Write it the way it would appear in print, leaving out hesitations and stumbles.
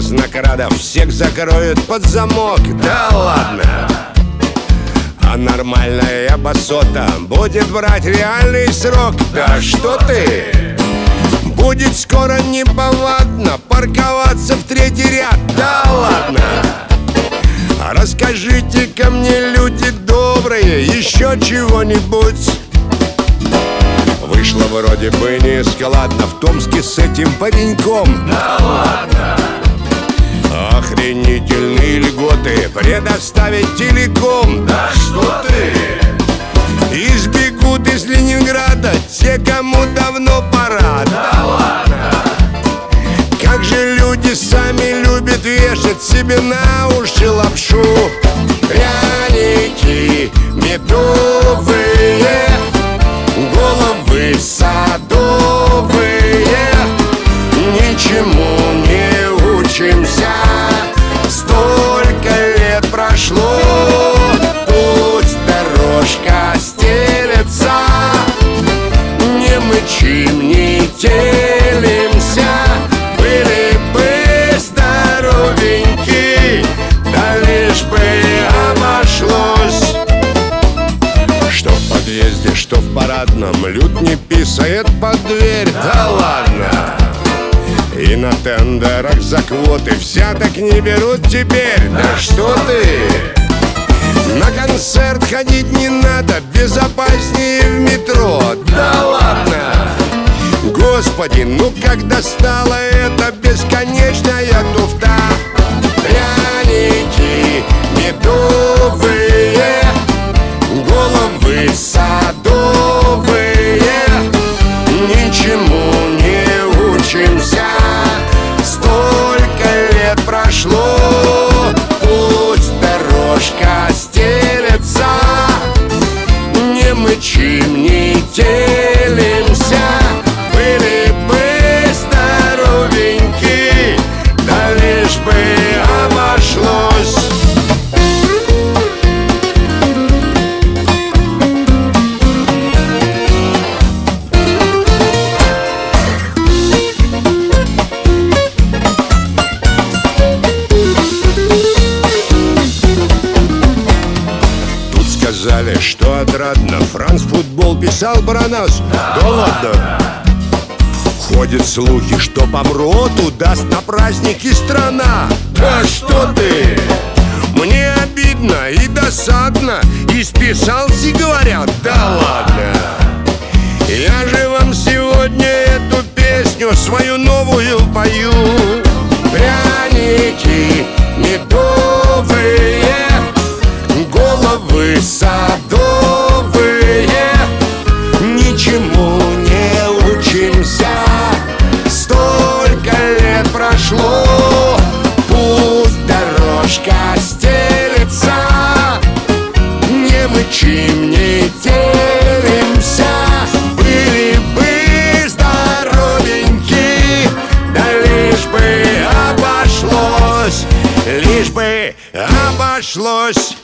казнокрадов всех закроют под замок. Да ладно. А нормальная басота будет брать реальный срок. Да что ты? Будет скоро неповадно парковаться в третий ряд. Да ладно. Расскажите-ка мне, люди добрые, еще чего-нибудь. Вышло вроде бы нескладно в Томске с этим пареньком. Да ладно. Охренительные льготы предоставить телеком. Да что ты? Избегут из Ленинграда те, кому давно пора. Да ладно. Как же люди сами любят вешать себе на уши лапшу. Пряники медовые, головы садовые. Ничему не учимся, столько лет прошло. Путь дорожка стелется, не мычим, не телимся. Были бы здоровеньки, да лишь бы обошлось. Что в подъезде, что в парадном, люд не писает под дверь. Да ладно. И на тендерах за квоты взяток не берут теперь. Да что ты? На концерт ходить не надо, безопаснее в метро. Да ладно. Господи, ну как достала эта бесконечная туфта. Пряники медовые, головы садовые. Ничему не учимся, столько лет прошло. Путь дорожка стелется, не мычим, не телимся. Были бы здоровеньки, да лишь бы обошлось. Сказали, что отрадно Франц Футбол писал про нас. Да ладно. Ходят слухи, что по МРОТу даст на праздники страна. Да что ты? Мне обидно и досадно, и списался, говорят. Да ладно. Я же вам сегодня эту песню свою новую пою. Пряники медовые, головы садовые. Ничему не учимся, столько лет прошло. Пусть дорожка стелется, не мычим, не телимся. Были бы здоровеньки, да лишь бы обошлось, лишь бы обошлось.